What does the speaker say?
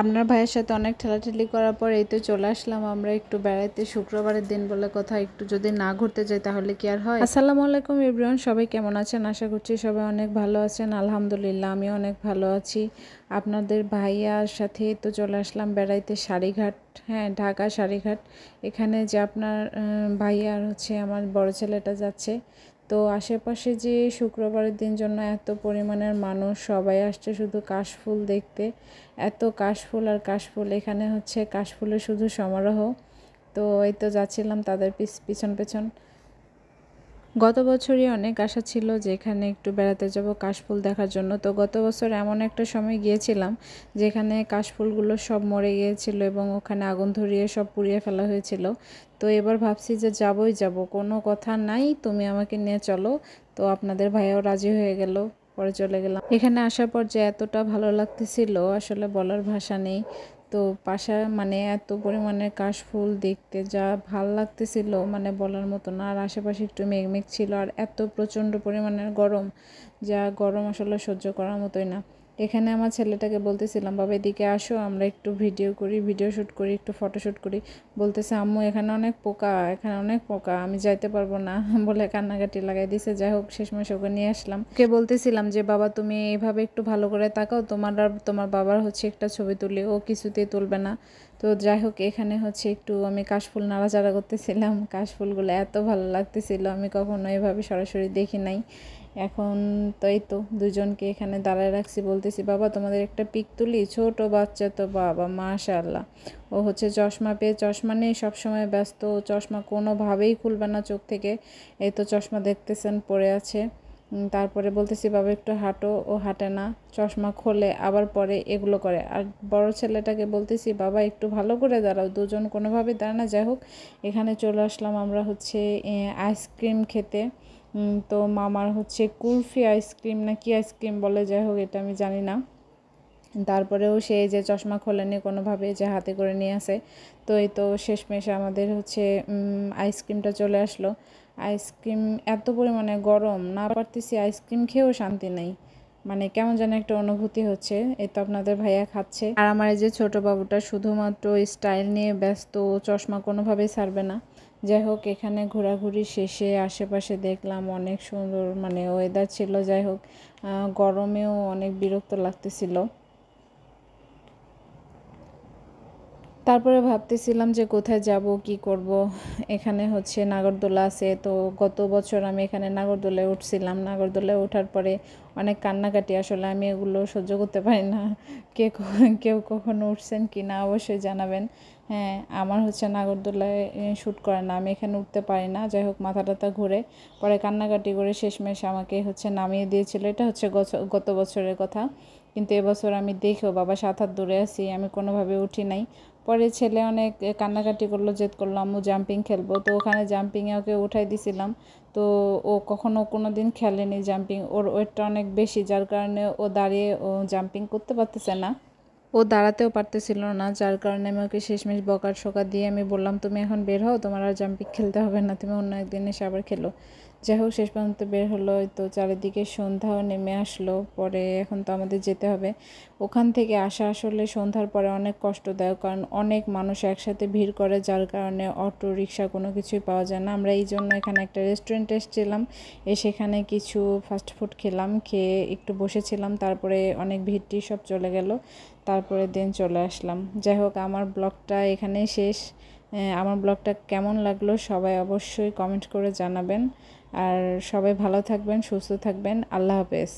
আপনার ভাইয়ের সাথে অনেক ঠেলাঠেলি করার পর এই তো চলে আসলাম আমরা একটু বেড়াইতে। শুক্রবারের দিন বলে কথা, একটু যদি না ঘুরতে যাই তাহলে কি আর হয়। আসসালামু আলাইকুম এভরিওয়ান, সবাই কেমন আছেন? আশা করছি সবাই অনেক ভালো আছেন। আলহামদুলিল্লাহ আমিও অনেক ভালো আছি। আপনাদের ভাইয়ার সাথে তো চলে আসলাম বেড়াইতে সারিঘাট, হ্যাঁ ঢাকা সারিঘাট। এখানে যে আপনার ভাইয়ার হচ্ছে আমার বড় ছেলেটা যাচ্ছে। তো আশেপাশে যে শুক্রবারের দিন জন্য এত পরিমাণের মানুষ সবাই আসছে শুধু কাশফুল দেখতে। এত কাশফুল আর কাশফুল, এখানে হচ্ছে কাশফুলের শুধু সমারোহ। তো এই তো যাচ্ছিলাম তাদের পিছন পেছন। গত বছরই অনেক আশা ছিল যে এখানে একটু বেড়াতে যাব কাশফুল দেখার জন্য। তো গত বছর এমন একটা সময় গিয়েছিলাম যেখানে কাশফুলগুলো সব মরে গিয়েছিল এবং ওখানে আগুন ধরিয়ে সব পুড়িয়ে ফেলা হয়েছিল। তো এবার ভাবছি যে যাবই যাব, কোনো কথা নাই, তুমি আমাকে নিয়ে চলো। তো আপনাদের ভাইয়াও রাজি হয়ে গেল, পরে চলে গেলাম। এখানে আসার পর যে এতটা ভালো লাগতেছিল আসলে বলার ভাষা নেই। তো মানে এত পরিমাণে কাশফুল দেখতে যা ভাল লাগতেছিল মানে বলার মতো না। আর আশেপাশে একটু মেঘমেঘ ছিল আর এত প্রচণ্ড পরিমাণের গরম, যা গরম আসলে সহ্য করার মতোই না। এখানে আমার ছেলেটাকে বলতেছিলাম বাবা এদিকে আসো, আমরা একটু ভিডিও শ্যুট করি, একটু ফটোশ্যুট করি। বলতেছে আম্মু এখানে অনেক পোকা, এখানে অনেক পোকা, আমি যাইতে পারবো না বলে কান্নাকাটি লাগাই দিছে। যাই হোক শেষমেশ ওকে নিয়ে আসলাম। ওকে বলতেছিলাম যে বাবা তুমি এইভাবে একটু ভালো করে তাকাও, তোমার আর তোমার বাবার হচ্ছে একটা ছবি তুলি। ও কিছুতেই তুলবে না। তো যাই হোক এখানে হচ্ছে একটু আমি কাশফুল নাড়াচাড়া করতেছিলাম। কাশফুলগুলো এত ভালো লাগতেছিল, আমি কখনো এভাবে সরাসরি দেখি নাই। এখন তো এই তো দুজনকে এখানে দাঁড়ায় রাখছি, বলতেছি বাবা তোমাদের একটা পিক তুলি। ছোট বাচ্চা তো বাবা মাশাআল্লাহ, ও হচ্ছে চশমা পেয়ে চশমা নিয়ে সবসময় ব্যস্ত। চশমা কোনোভাবেই খুলবে না চোখ থেকে। এই তো চশমা দেখতেছেন পরে আছে। তারপরে বলতেছি বাবা একটু হাঁটো, ও হাঁটে না, চশমা খোলে আবার পরে এগুলো করে। আর বড় ছেলেটাকে বলতেছি বাবা একটু ভালো করে দাঁড়াও, দুজন কোনোভাবেই দাঁড়ায় না। যাই হোক এখানে চলে আসলাম আমরা হচ্ছে আইসক্রিম খেতে। তো মামার হচ্ছে কুলফি আইসক্রিম না কি আইসক্রিম বলে, যাই হোক এটা আমি জানি না। তারপরেও সে যে চশমা খোলেনি কোনোভাবে, যে হাতে করে নিয়ে আসে। তো এই তো শেষমেশ আমাদের হচ্ছে আইসক্রিমটা চলে আসলো। আইসক্রিম এত পরিমাণে গরম, না পারতেছি আইসক্রিম খেয়েও শান্তি নেই, মানে কেমন যেন একটা অনুভূতি হচ্ছে। এই তো আপনাদের ভাইয়া খাচ্ছে আর আমার এই যে ছোট বাবুটা শুধুমাত্র স্টাইল নিয়ে ব্যস্ত, চশমা কোনোভাবেই ছাড়বে না। যাই হোক এখানে ঘোরাঘুরি শেষে আশেপাশে দেখলাম অনেক সুন্দর মানে ওয়েদার ছিল। যাই হোক গরমেও অনেক বিরক্ত লাগতেছিল। তারপরে ভাবতেছিলাম যে কোথায় যাব কি করব। এখানে হচ্ছে নাগরদোলা আছে। তো গত বছর আমি এখানে নাগরদোলায় উঠছিলাম। নাগরদোলায় ওঠার পরে অনেক কান্নাকাটি, আসলে আমি এগুলো সহ্য করতে পারি না। কেউ কখনো উঠছেন কি না অবশ্যই জানাবেন। হ্যাঁ আমার হচ্ছে নাগরদোলায় শ্যুট করে না, আমি এখানে উঠতে পারি না। যাই হোক মাথা টাথা ঘুরে পরে কান্নাকাটি করে শেষমেশ আমাকে হচ্ছে নামিয়ে দিয়েছিল। এটা হচ্ছে গত বছরের কথা। কিন্তু এবছর আমি দেখেও বাবা 7 হাত দূরে আছি, আমি কোনোভাবে উঠি নাই। পরে ছেলে অনেক কান্নাকাটি করলো, জেদ করলো আম্মু জাম্পিং খেলবো। তো ওখানে জাম্পিংয়ে ওকে উঠাই দিছিলাম। তো ও কখনো কোনো দিন খেলেনি জাম্পিং, ওর ওয়েটটা অনেক বেশি, যার কারণে ও দাঁড়িয়ে ও জাম্পিং করতে পারতেছে না। ও দাঁড়াতেও পারতেছিল না, যার কারণে আমি ওকে শেষমেশ বকার শকা দিয়ে আমি বললাম তুমি এখন বের হও, তোমার আর জাম্পিং খেলতে হবে না, তুমি অন্য একদিন এসে আবার খেলো। যাই হোক শেষ পর্যন্ত বের হলো। তো চারিদিকে সন্ধ্যাও নেমে আসলো। পরে এখন তো আমাদের যেতে হবে। ওখান থেকে আসা আসলে সন্ধ্যার পরে অনেক কষ্টদায়ক, কারণ অনেক মানুষ একসাথে ভিড় করে, যার কারণে অটো রিক্সা কোনো কিছুই পাওয়া যায় না। আমরা এই জন্য এখানে একটা রেস্টুরেন্টে এসেছিলাম, সেখানে কিছু ফাস্টফুড খেলাম, খেয়ে একটু বসেছিলাম। তারপরে অনেক ভিড়টি সব চলে গেল, তারপরে দিন চলে আসলাম। যাই হোক আমার ব্লগটা এখানেই শেষ। আমার ব্লগটা কেমন লাগলো সবাই অবশ্যই কমেন্ট করে জানাবেন। আর সবাই ভালো থাকবেন, সুস্থ থাকবেন। আল্লাহ হাফেজ।